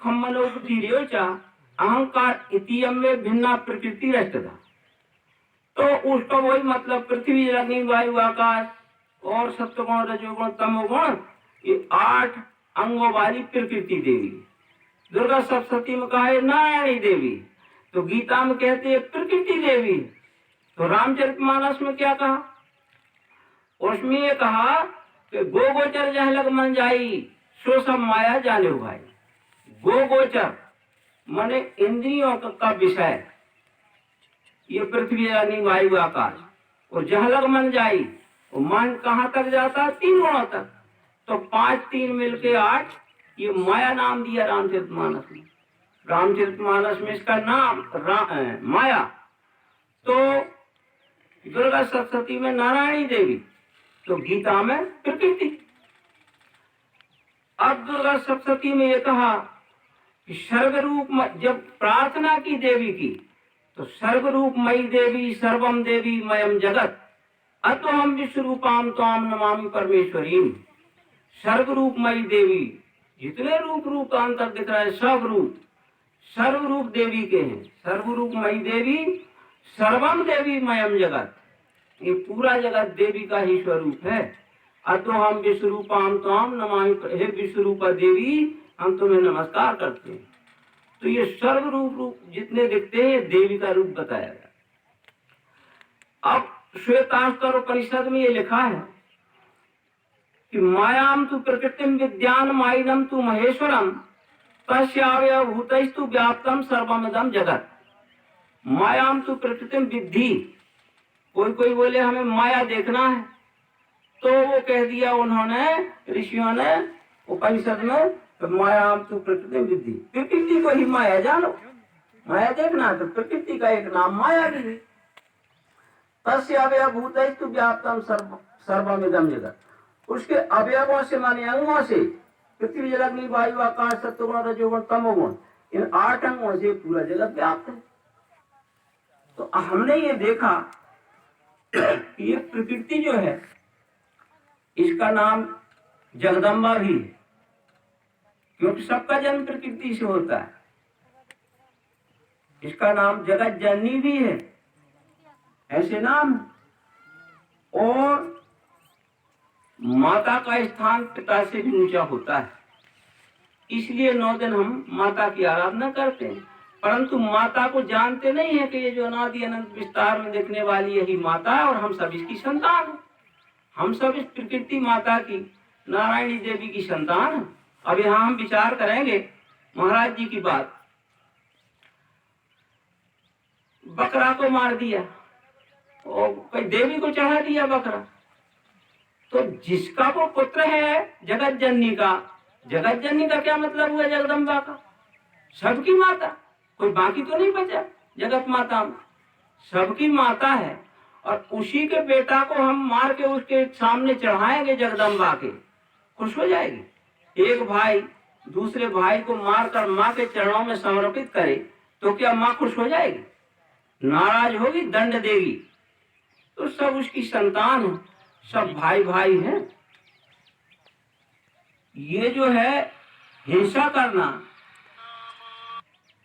खम्मनोपतीर्योचा अहंकार इतियम में भिन्ना प्रकृति रचता। तो उसका वही मतलब पृथ्वी अग्नि वायु आकाश और सत्वगुण रजोगुण तमोगुण ये 8 अंगों वाली प्रकृति देवी। दुर्गा सप्तशती में कहा है नारायणी देवी, तो गीता में कहते हैं प्रकृति देवी। तो रामचरितमानस में क्या कहा? उसमें ये कहा कि गो गोचर जह लग मन जाई सो सब माया जाने भाई। गो गोचर माने इंद्रियों का विषय, ये पृथ्वी अग्नि वायु आकाश, और जह लग मन जाई, और मन कहाँ तक जाता है? 3 गुणों तक। तो 5 3 मिलके 8, ये माया नाम दिया रामचरितमानस में। रामचरितमानस में इसका नाम माया। तो दुर्गा सप्तशती में नारायणी देवी, तो गीता में प्रकृति। अब दुर्गा सप्तशती में ये कहा कि सर्व रूप, जब प्रार्थना की देवी की, तो सर्व रूप मई देवी सर्वम देवी मयम जगत अतो हम विश्वरूपाम त्वाम नमामि परमेश्वरीम। सर्व रूप मई देवी, जितने रूप रूपांतर दिख रहा है सब रूप सर्व रूप देवी के हैं। सर्व रूप मई देवी सर्वम देवी मयम जगत, ये पूरा जगत देवी का ही स्वरूप है। अतो हम विश्वरूपाम त्वाम नमामि, हे विश्वरूपा देवी हम तुम्हें नमस्कार करते हैं। तो ये सर्व रूप जितने दिखते हैं देवी का रूप बताया गया। अब श्वेताश्वर उपनिषद में ये लिखा है कि मायाम तु प्रकृतिम विद्यान माइनम तु महेश्वरम तस्यावय भूतस्तु व्याप्तम सर्वमिदं जगत। मायाम तु प्रकृतिम विद्धि, कोई बोले हमें माया देखना है, तो वो कह दिया उन्होंने ऋषियों ने उपनिषद में, तो मायाम तु प्रकृतिम विद्धि, प्रकृति को ही माया जानो। माया देखना तो प्रकृति का एक नाम माया भी है। तस्य अवयवभूतस्तु व्याप्तम सर्वमिदं जगत, उसके अवयवों से माने अंगों से, पृथ्वी जल अग्नि वायु आकाश सत्वगुण रजोगुण तमोगुण, इन 8 अंगों से पूरा जगत व्याप्त है। तो हमने ये देखा कि ये प्रकृति जो है इसका नाम जगदम्बा भी है, क्योंकि सबका जन्म प्रकृति से होता है। इसका नाम जगत जननी भी है, ऐसे नाम। और माता का स्थान पिता से भी ऊंचा होता है, इसलिए 9 दिन हम माता की आराधना करते हैं। परंतु माता को जानते नहीं है कि ये जो अनादि अनंत विस्तार में दिखने वाली यही माता है, और हम सब इसकी संतान हैं। हम सब इस प्रकृति माता की, नारायणी देवी की संतान हैं। अब यहाँ हम विचार करेंगे महाराज जी की बात। बकरा को मार दिया और कोई देवी को चढ़ा दिया बकरा, तो जिसका वो पुत्र है जगत जननी का, जगत जननी का क्या मतलब हुआ? जगदम्बा का, सबकी माता, कोई बाकी तो नहीं बचा। जगत माता सबकी माता है, और उसी के बेटा को हम मार के उसके सामने चढ़ाएंगे जगदम्बा के, खुश हो जाएगी। एक भाई दूसरे भाई को मारकर माँ के चरणों में समर्पित करे तो क्या माँ खुश हो जाएगी? नाराज होगी, दंड देगी। तो सब उसकी संतान है, सब भाई भाई हैं। ये जो है हिंसा करना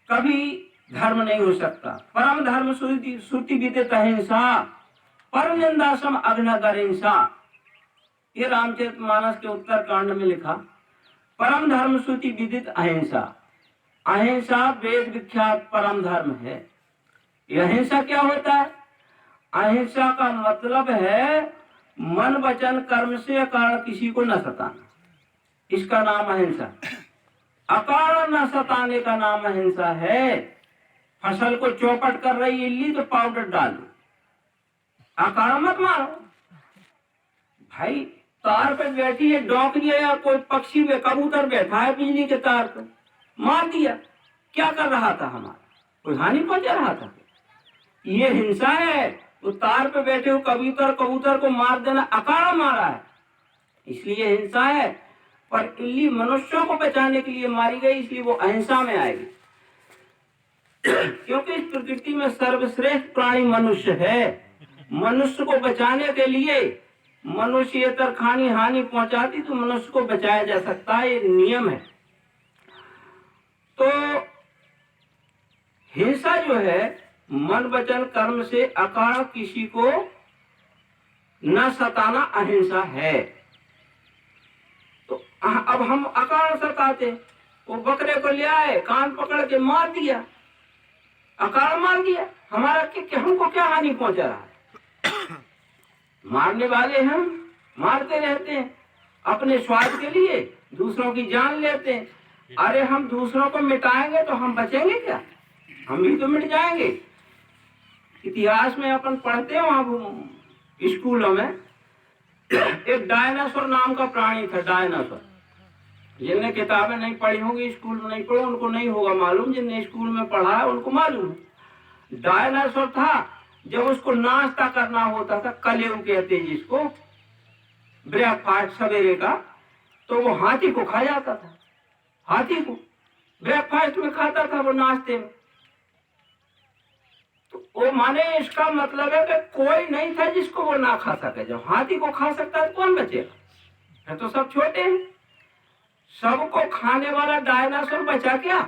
कभी धर्म नहीं हो सकता। परम धर्म श्रुति विदित अहिंसा परम निंदासम अग्नगर हिंसा, ये रामचरितमानस के उत्तर कांड में लिखा। परम धर्म श्रुति विदित अहिंसा, अहिंसा वेद विख्यात परम धर्म है। यह अहिंसा क्या होता है? अहिंसा का मतलब है मन वचन कर्म से कारण किसी को न सताना, इसका नाम अहिंसा। अकारण न सताने का नाम अहिंसा है। फसल को चौपट कर रही इल्ली तो पाउडर डालो, अकारण मत मारो। भाई तार पे बैठी है डॉकरी या कोई पक्षी में कबूतर बैठा है बिजली के तार पे, मार दिया, क्या कर रहा था? हमारा कोई हानि पहुंचा रहा था? ये हिंसा है। तो तार पे बैठे हो कबूतर को मार देना अकारण मारा है, इसलिए हिंसा है। पर इल्ली मनुष्यों को बचाने के लिए मारी गई, इसलिए वो अहिंसा में आएगी। क्योंकि इस प्रकृति में सर्वश्रेष्ठ प्राणी मनुष्य है। मनुष्य को बचाने के लिए मनुष्यतर खानी हानि पहुंचाती तो मनुष्य को बचाया जा सकता है, एक नियम है। हिंसा जो है मन वचन कर्म से अकारण किसी को न सताना अहिंसा है। तो अब हम अकारण सताते, वो बकरे को ले आए, कान पकड़ के मार दिया, अकारण मार दिया, हमारा हमको क्या हानि पहुंचा रहा है? मारने वाले हम मारते रहते हैं अपने स्वार्थ के लिए, दूसरों की जान लेते हैं। अरे हम दूसरों को मिटाएंगे तो हम बचेंगे क्या? हम भी तो मिट जाएंगे। इतिहास में अपन पढ़ते हैं वहां स्कूलों में, एक डायनासोर नाम का प्राणी था, डायनासोर। जिनने किताबें नहीं पढ़ी होंगी, स्कूल में नहीं पढ़ो, उनको नहीं होगा मालूम, जिनने स्कूल में पढ़ा है उनको मालूम है। डायनासोर था, जब उसको नाश्ता करना होता था, कलेव कहते हैं जिसको, ब्रेकफास्ट सवेरे का, तो वो हाथी को खा जाता था। हाथी को ब्रेकफास्ट में खाता था वो, नाश्ते में। तो वो माने इसका मतलब है कि कोई नहीं था जिसको वो ना खा सके। जब हाथी को खा सकता है तो कौन बचेगा? है तो सब छोटे हैं। सबको खाने वाला डायनासोर बचा क्या?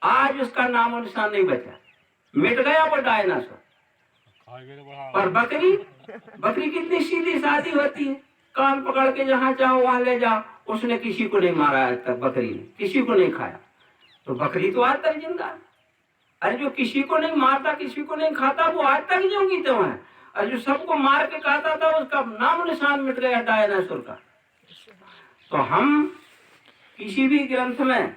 आज उसका नामो निशान नहीं बचा, मिट गया वो डायनासोर। पर बकरी कितनी सीधी सादी होती है, कान पकड़ के जहां चाहो वहां ले जाओ। उसने किसी को नहीं मारा आज तक, बकरी ने किसी को नहीं खाया, तो बकरी तो आज तक जिंदा है। अरे जो किसी को नहीं मारता, किसी को नहीं खाता, वो आज तक जीवित है। और जो सबको मार के खाता था, उसका नाम निशान मिट गया डायनासोर का। तो हम किसी भी ग्रंथ में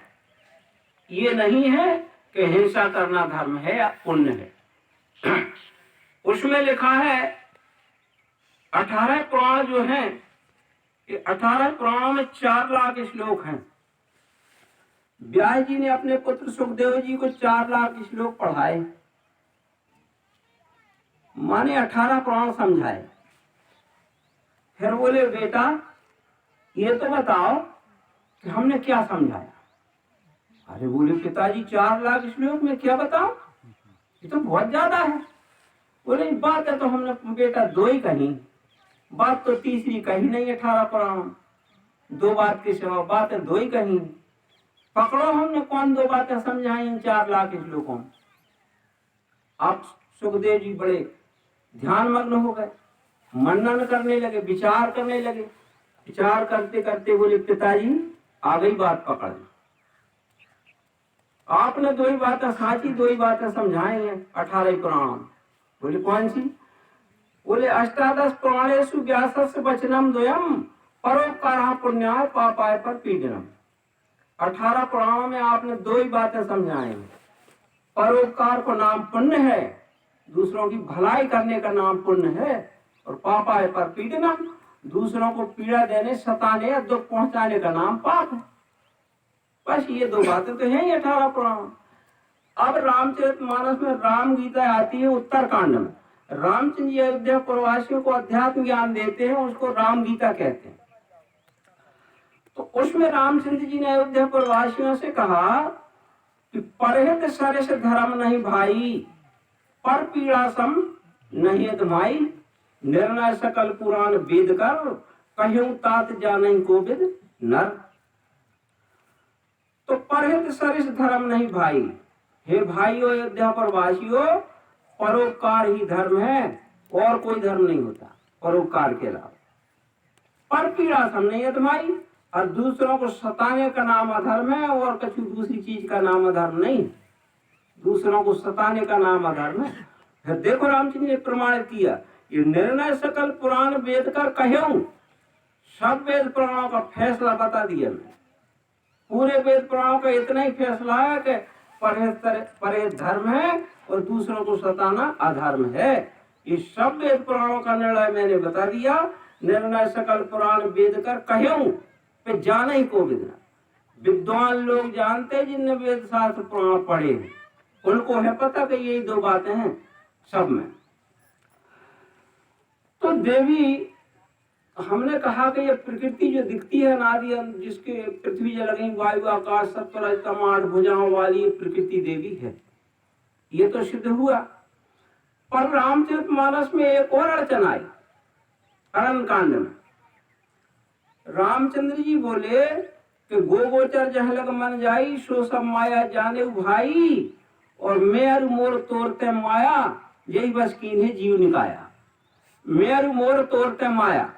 ये नहीं है कि हिंसा करना धर्म है या पुण्य है। उसमें लिखा है 18 पुराण जो हैं, 18 पुराणों में 4 लाख श्लोक हैं। व्यास जी ने अपने पुत्र सुखदेव जी को 4 लाख श्लोक पढ़ाए, माने 18 पुराण समझाए। फिर बोले बेटा ये तो बताओ कि हमने क्या समझाया? अरे बोले पिताजी 4 लाख श्लोक में क्या बताओ, ये तो बहुत ज्यादा है। बोले बात है तो हमने बेटा 2 ही कही, बात तो तीसरी कही नहीं। 18 पुराण 2 बात के सिवा बात है 2 ही कही। पकड़ो हमने कौन 2 बातें समझाई इन 4 लाख श्लोकों में। आप सुखदेव जी बड़े ध्यान मग्न हो गए, मनन करने लगे, विचार करने लगे। विचार करते करते बोले पिताजी आ गई बात पकड़, आपने 2 ही बातें साची, 2 ही बातें समझाई हैं 18 पुराण। बोले कौन सी? बोले 18 पुराणेषु व्यासस्य वचनम द्वयम परोपकारः पुण्याय पापाय पर पीडनम। 18 पुराणों में आपने 2 ही बातें समझाई हैं। परोपकार को नाम पुण्य है, दूसरों की भलाई करने का नाम पुण्य है, और पापाय पर पीडनम, दूसरों को पीड़ा देने, सताने या दुख पहुंचाने का नाम पाप है। बस ये 2 बातें तो हैं ही 18 पुराण। अब रामचरितमानस में राम गीता आती है उत्तरकांड में। रामचंद्र जी अयोध्या प्रवासियों को अध्यात्म ज्ञान देते हैं, उसको राम गीता कहते हैं। तो उसमें रामचंद्र जी ने अयोध्या प्रवासियों से कहा कि परहित सरस धर्म नहीं भाई, पर पीड़ा सम नहीं अधमाई, निर्णय सकल पुराण वेद कर, कहूं तात जानहि को विद नर। तो परहित सरस धर्म नहीं भाई, हे भाइयों अयोध्या प्रवासियों, परोपकार ही धर्म है, और कोई धर्म नहीं होता परोपकार के अलावा। पर पीड़ा सम नहीं अधमाई, और दूसरों को सताने का नाम अधर्म है, और कुछ दूसरी चीज का नाम अधर्म नहीं। दूसरों को सताने का नाम अधर्म है। फिर देखो रामचंद्र ने प्रमाण किया, ये निर्णय सकल पुराण वेद कर कहूं, सब वेद पुराणों का फैसला बता दिया मैं। पूरे वेद पुराणों का इतना ही फैसला है कि परहेज धर्म है और दूसरों को सताना अधर्म है। इस सब वेद पुराणों का निर्णय मैंने बता दिया। निर्णय सकल पुराण वेद कर कहूं, पे जाने ही को विद्ना। विद्वान लोग जानते, जिनने वेद शास्त्र पुराण पढ़े हैं, उनको है पता कि यही 2 बातें हैं सब में। तो देवी, हमने कहा कि ये प्रकृति जो दिखती है अनादि, जिसके पृथ्वी जल अग्नि वायु आकाश सत्वर तम 8 भुजाओं वाली प्रकृति देवी है, ये तो सिद्ध हुआ। पर रामचरितमानस में एक और अड़चन आई। अरण्य कांड में रामचंद्र जी बोले कि गो गोचर जह लग मन जाई, सो सब माया जाने भाई, और मेर मोर तोड़ते माया, यही बस कीन्हे जीव निकाया। मेर मोर तोड़ते माया,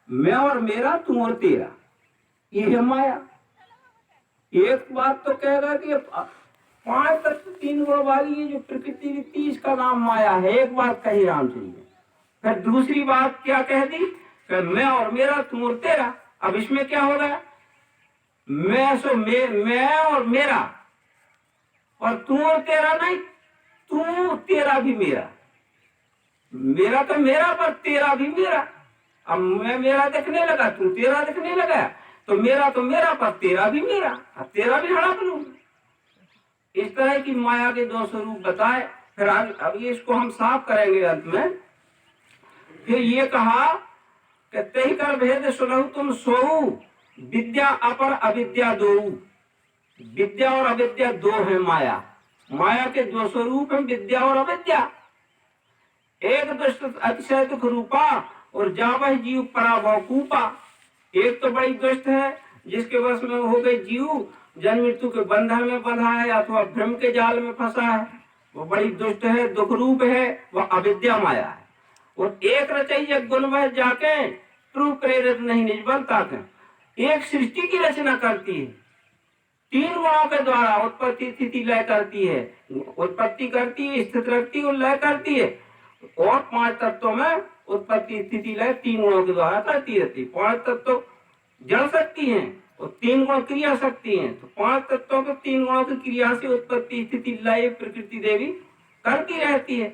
मैं और मेरा तू और तेरा, ये है माया। एक बात तो कहेगा कि 5 तत्व 3 गुण वाली ये जो प्रकृति वित्ती, इसका नाम माया है। एक बात कही रामचंद्र ने। फिर दूसरी बात क्या कह दी कि मैं और मेरा तू और तेरा। अब इसमें क्या हो गया, मैं और मेरा, और तू और तेरा नहीं, तू तेरा भी मेरा। मेरा तो मेरा पर तेरा भी मेरा। अब मैं मेरा दिखने लगा, तू तेरा दिखने लगा, तो मेरा पर तेरा भी मेरा, अब तेरा भी हड़प लूं। इस तरह की माया के 2 स्वरूप बताए। फिर अब ये इसको हम साफ करेंगे अंत में। फिर ये कहा कि तही कर भेद सुनहु तुम सोऊ, विद्या अपर अविद्या दो। विद्या और अविद्या 2 है माया। माया के 2 स्वरूप हैं, विद्या और अविद्या। एक दुष्ट अतिशय दुख रूपा, और जावह जीव पराभवकूपा। एक तो बड़ी दुष्ट है, जिसके वश में हो गए जीव, जन्म मृत्यु के बंधन में बंधा है अथवा भ्रम के जाल में फंसा है, वो बड़ी दुष्ट है, दुख रूप है, वह अविद्या माया है। और एक रचैया गुण वह जाके प्रभु प्रेरित नहीं निजबलता के, एक सृष्टि की रचना करती है। 3 गुणों के द्वारा उत्पत्ति स्थिति लय करती है। उत्पत्ति करती है, स्थित रखती है और लय करती है। और 5 तत्वों में उत्पत्ति स्थिति लय 3 गुणों के द्वारा करती रहती है। 5 तत्व जड़ सकती हैं और 3 गुण क्रिया शक्ति हैं। तो 5 तत्वों के 3 गुणों की क्रिया से उत्पत्ति स्थिति लय प्रकृति देवी करती रहती है।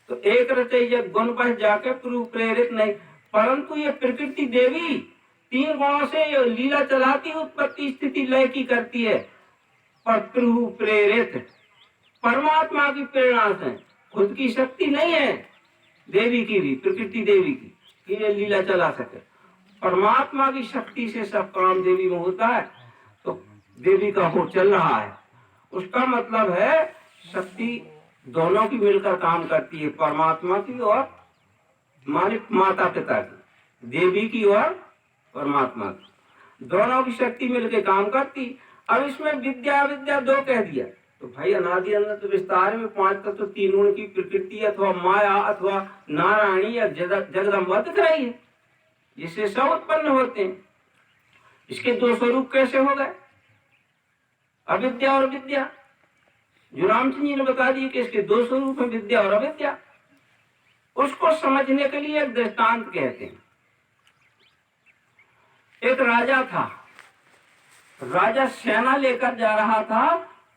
तो एक रचैया गुण बह जाके प्रभु प्रेरित नहीं, परंतु ये प्रकृति देवी 3 गुणों से लीला चलाती, उत्पत्ति स्थिति लय की करती है, पर प्रभु प्रेरित परमात्मा की प्रेरणा से, खुद की शक्ति नहीं है देवी की भी, प्रकृति देवी की, कि ये लीला चला सके। परमात्मा की शक्ति से सब काम देवी में होता है। तो देवी का हो चल रहा है, उसका मतलब है शक्ति दोनों की मिलकर काम करती है, परमात्मा की और मालिक माता पिता की, देवी की और परमात्मा की, दोनों की शक्ति मिलकर काम करती। अब इसमें विद्या विद्या 2 कह दिया, तो भाई अनादि अनंत विस्तार में 5 तत्व 3 गुण की प्रकृति अथवा माया अथवा नारायणी या जगदम्बा दिख रही है, जिससे सब उत्पन्न होते हैं। इसके 2 स्वरूप कैसे हो गए, अविद्या और विद्या। जो रामचंद्र जी ने बता दिए कि इसके 2 स्वरूप हैं, विद्या और अविद्या। उसको समझने के लिए एक दृष्टांत कहते हैं। एक राजा था, राजा सेना लेकर जा रहा था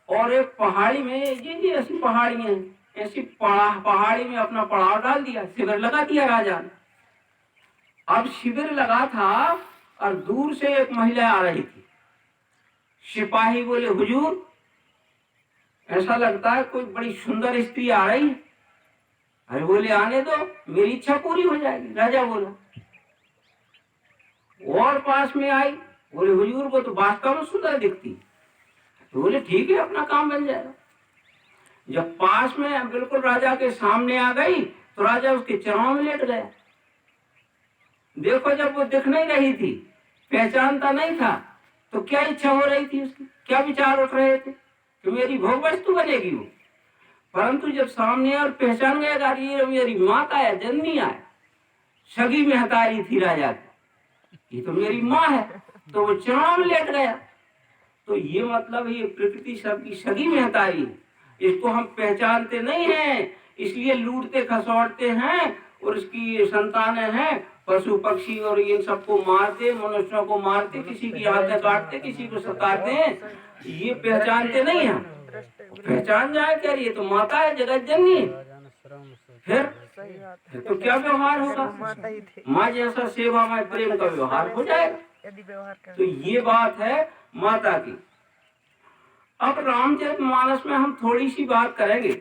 और एक पहाड़ी में, जी ऐसी पहाड़ियां हैं, ऐसी पहाड़ी में अपना पड़ाव डाल दिया, शिविर लगा दिया राजा ने। अब शिविर लगा था और दूर से एक महिला आ रही थी। सिपाही बोले, हुजूर ऐसा लगता है कोई बड़ी सुंदर स्त्री आ रही है। अरे बोले, आने दो, मेरी इच्छा पूरी हो जाएगी। राजा बोला। और पास में आई, बोले, हुजूर वो तो वास्तव में सुंदर दिखती। तो बोले, ठीक है, अपना काम बन जाएगा। जब पास में बिल्कुल राजा के सामने आ गई तो राजा उसके चरणों में लेट गया। देखो, जब वो दिख नहीं रही थी, पहचानता नहीं था, तो क्या इच्छा हो रही थी उसकी, क्या विचार उठ रहे थे कि मेरी भोग वस्तु बनेगी वो। परंतु जब सामने और पहचान गया, ये मेरी माता है, जननी है, सगी में हतारी थी राजा की, ये तो मेरी माँ है, तो वो चरणों में लेट गया। तो ये मतलब ये प्रकृति सबकी सगी में हतारी है, इसको हम पहचानते नहीं हैं, इसलिए लूटते खसौटते हैं और इसकी संतानें हैं, पशु पक्षी और इन सबको मारते, मनुष्यों को मारते, किसी की आंखें काटते, किसी को सताते हैं। ये पहचानते नहीं है। पहचान जाए क्या, ये तो माता है, जगत जननी। फिर तो क्या व्यवहार होगा, माँ जैसा सेवा में प्रेम का व्यवहार हो जाएगा। तो ये बात है माता की। अब रामचरितमानस में हम थोड़ी सी बात करेंगे।